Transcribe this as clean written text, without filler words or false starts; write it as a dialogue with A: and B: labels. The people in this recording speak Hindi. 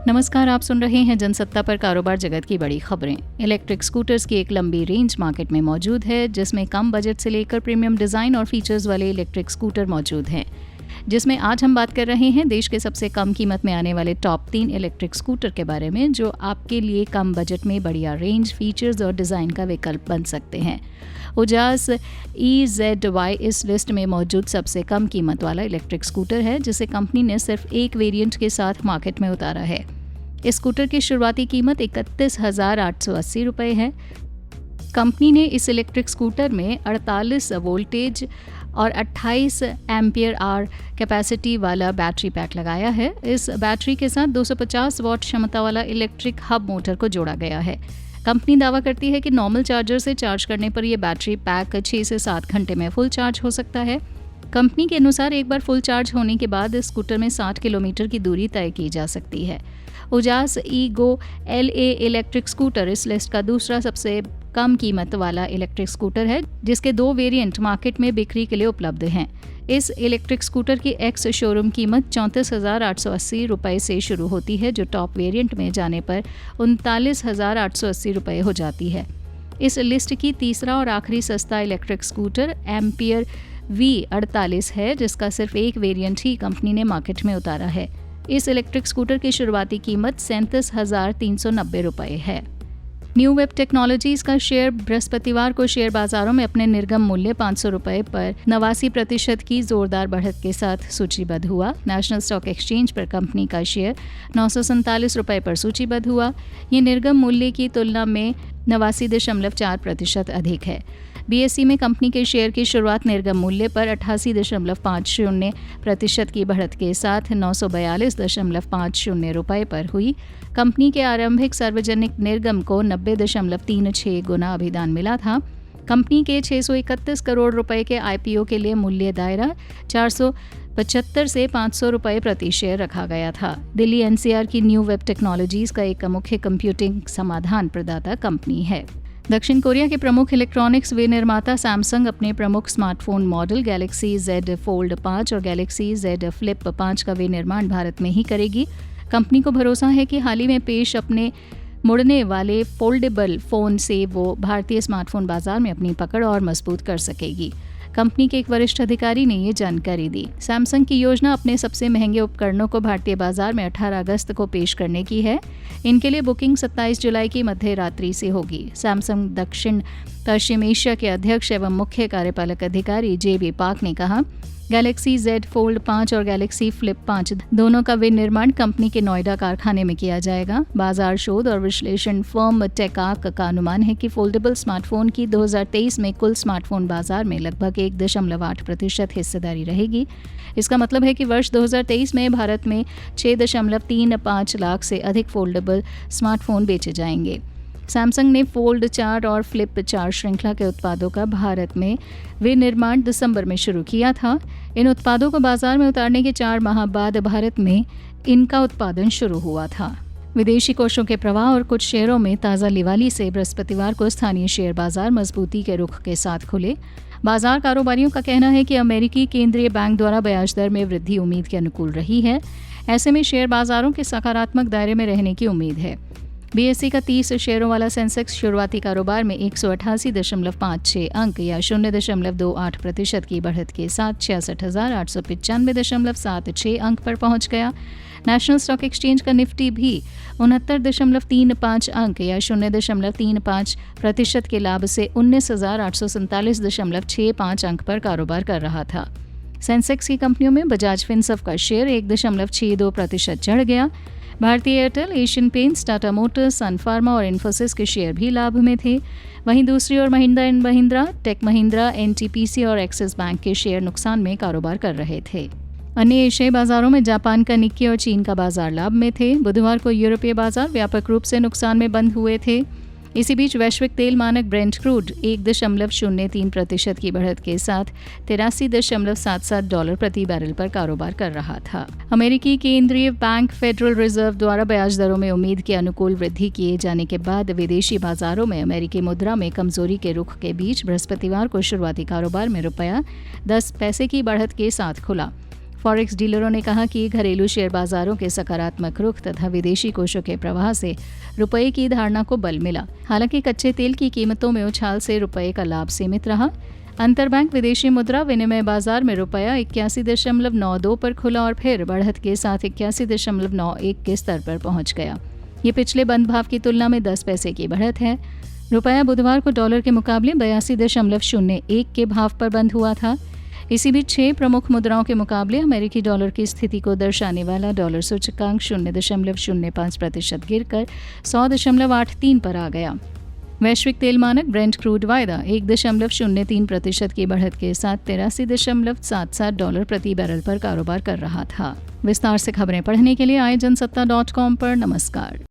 A: नमस्कार, आप सुन रहे हैं जनसत्ता पर कारोबार जगत की बड़ी खबरें। इलेक्ट्रिक स्कूटर्स की एक लंबी रेंज मार्केट में मौजूद है, जिसमें कम बजट से लेकर प्रीमियम डिज़ाइन और फीचर्स वाले इलेक्ट्रिक स्कूटर मौजूद हैं। जिसमें आज हम बात कर रहे हैं देश के सबसे कम कीमत में आने वाले टॉप 3 इलेक्ट्रिक स्कूटर के बारे में, जो आपके लिए कम बजट में बढ़िया रेंज, फीचर्स और डिज़ाइन का विकल्प बन सकते हैं। उजास EZY इस लिस्ट में मौजूद सबसे कम कीमत वाला इलेक्ट्रिक स्कूटर है, जिसे कंपनी ने सिर्फ एक वेरिएंट के साथ मार्केट में उतारा है। इस स्कूटर की शुरुआती कीमत 31,880 रुपये है। कंपनी ने इस इलेक्ट्रिक स्कूटर में 48 वोल्टेज और 28 एम्पियर आवर कैपेसिटी वाला बैटरी पैक लगाया है। इस बैटरी के साथ 250 वॉट क्षमता वाला इलेक्ट्रिक हब मोटर को जोड़ा गया है। कंपनी दावा करती है कि नॉर्मल चार्जर से चार्ज करने पर यह बैटरी पैक 6 से 7 घंटे में फुल चार्ज हो सकता है। कंपनी के अनुसार एक बार फुल चार्ज होने के बाद इस स्कूटर में 60 किलोमीटर की दूरी तय की जा सकती है। उजास ईगो LA इलेक्ट्रिक स्कूटर इस लिस्ट का दूसरा सबसे कम कीमत वाला इलेक्ट्रिक स्कूटर है, जिसके 2 वेरिएंट मार्केट में बिक्री के लिए उपलब्ध हैं। इस इलेक्ट्रिक स्कूटर की एक्स शोरूम कीमत 34,880 रुपये से शुरू होती है, जो टॉप वेरिएंट में जाने पर 39,880 रुपये हो जाती है। इस लिस्ट की तीसरा और आखिरी सस्ता इलेक्ट्रिक स्कूटर एम्पियर V48 है, जिसका सिर्फ एक वेरिएंट ही कंपनी ने मार्केट में उतारा है। इस इलेक्ट्रिक स्कूटर की शुरुआती कीमत 37,390 रुपये है। न्यू वेब टेक्नोलॉजीज का शेयर बृहस्पतिवार को शेयर बाजारों में अपने निर्गम मूल्य 500 रुपये पर 89% की जोरदार बढ़त के साथ सूचीबद्ध हुआ। नेशनल स्टॉक एक्सचेंज पर कंपनी का शेयर 947 रुपये पर सूचीबद्ध हुआ। ये निर्गम मूल्य की तुलना में 89.4% अधिक है। BSE में कंपनी के शेयर की शुरुआत निर्गम मूल्य पर 88.50% की बढ़त के साथ 942.50 रुपये पर हुई। कंपनी के आरंभिक सार्वजनिक निर्गम को 90.36 गुना अभिदान मिला था। कंपनी के 631 करोड़ रुपए के IPO के लिए मूल्य दायरा 475 से 500 रुपये प्रति शेयर रखा गया था। दिल्ली NCR की न्यू वेब टेक्नोलॉजीज का एक मुख्य कंप्यूटिंग समाधान प्रदाता कंपनी है। दक्षिण कोरिया के प्रमुख इलेक्ट्रॉनिक्स विनिर्माता सैमसंग अपने प्रमुख smartphone model Galaxy Z Fold 5 और गैलेक्सी Z Flip 5 का विनिर्माण भारत में ही करेगी। कंपनी को भरोसा है कि हाल ही में पेश अपने मुड़ने वाले फोल्डेबल फ़ोन से वो भारतीय स्मार्टफोन बाजार में अपनी पकड़ और मजबूत कर सकेगी। कंपनी के एक वरिष्ठ अधिकारी ने ये जानकारी दी। सैमसंग की योजना अपने सबसे महंगे उपकरणों को भारतीय बाजार में 18 अगस्त को पेश करने की है। इनके लिए बुकिंग 27 जुलाई की मध्य रात्रि से होगी। सैमसंग दक्षिण पश्चिम एशिया के अध्यक्ष एवं मुख्य कार्यपालक अधिकारी JB पार्क ने कहा, गैलेक्सी Z Fold 5 और गैलेक्सी Flip 5 दोनों का विनिर्माण कंपनी के नोएडा कारखाने में किया जाएगा। बाजार शोध और विश्लेषण फर्म टेकाक का अनुमान है कि फोल्डेबल स्मार्टफोन की 2023 में कुल स्मार्टफोन बाजार में लगभग 1.8% हिस्सेदारी रहेगी। इसका मतलब है कि वर्ष 2023 में भारत में 6.35 लाख से अधिक फोल्डेबल स्मार्टफोन बेचे जाएंगे। सैमसंग ने फोल्ड 4 और फ्लिप 4 श्रृंखला के उत्पादों का भारत में विनिर्माण दिसंबर में शुरू किया था। इन उत्पादों को बाजार में उतारने के 4 माह बाद भारत में इनका उत्पादन शुरू हुआ था। विदेशी कोषों के प्रवाह और कुछ शेयरों में ताज़ा लिवाली से बृहस्पतिवार को स्थानीय शेयर बाजार मजबूती के रुख के साथ खुले। बाजार कारोबारियों का कहना है कि अमेरिकी केंद्रीय बैंक द्वारा ब्याज दर में वृद्धि उम्मीद के अनुकूल रही है। ऐसे में शेयर बाजारों के सकारात्मक दायरे में रहने की उम्मीद है। BSE का 30 शेयरों वाला सेंसेक्स शुरुआती कारोबार में 188.56 अंक या 0.28% की बढ़त के साथ 66,895.76 अंक पर पहुंच गया। नेशनल स्टॉक एक्सचेंज का निफ्टी भी 69.35 अंक या 0.35% के लाभ से 19,847.65 अंक पर कारोबार कर रहा था। सेंसेक्स की कंपनियों में बजाज फिनसर्व का शेयर 1.62% चढ़ गया। भारतीय एयरटेल, एशियन पेंट्स, टाटा मोटर्स, सन फार्मा और इन्फोसिस के शेयर भी लाभ में थे। वहीं दूसरी ओर महिंद्रा एंड महिंद्रा, टेक महिंद्रा, NTPC और एक्सिस बैंक के शेयर नुकसान में कारोबार कर रहे थे। अन्य एशियाई बाजारों में जापान का निक्की और चीन का बाजार लाभ में थे। बुधवार को यूरोपीय बाजार व्यापक रूप से नुकसान में बंद हुए थे। इसी बीच वैश्विक तेल मानक ब्रेंट क्रूड 1.03% की बढ़त के साथ $83.77 प्रति बैरल पर कारोबार कर रहा था। अमेरिकी केंद्रीय बैंक फेडरल रिजर्व द्वारा ब्याज दरों में उम्मीद के अनुकूल वृद्धि किए जाने के बाद विदेशी बाजारों में अमेरिकी मुद्रा में कमजोरी के रुख के बीच बृहस्पतिवार को शुरुआती कारोबार में रुपया 10 पैसे की बढ़त के साथ खुला। फॉरेक्स डीलरों ने कहा कि घरेलू शेयर बाजारों के सकारात्मक रुख तथा विदेशी कोषों के प्रवाह से रुपये की धारणा को बल मिला। हालांकि कच्चे तेल की कीमतों में उछाल से रुपये का लाभ सीमित रहा। अंतरबैंक विदेशी मुद्रा विनिमय बाजार में रुपया 81.92 पर खुला और फिर बढ़त के साथ 81.91 के स्तर पर पहुंच गया। ये पिछले बंद भाव की तुलना में 10 पैसे की बढ़त है। रुपया बुधवार को डॉलर के मुकाबले 82.01 के भाव पर बंद हुआ था। इसी बीच 6 प्रमुख मुद्राओं के मुकाबले अमेरिकी डॉलर की स्थिति को दर्शाने वाला डॉलर सूचकांक 0.05% गिरकर 100.83 पर आ गया। वैश्विक तेल मानक ब्रेंट क्रूड वायदा 1.03% की बढ़त के साथ $83.77 प्रति बैरल पर कारोबार कर रहा था। विस्तार से खबरें पढ़ने के लिए आए जनसत्ता.com पर नमस्कार।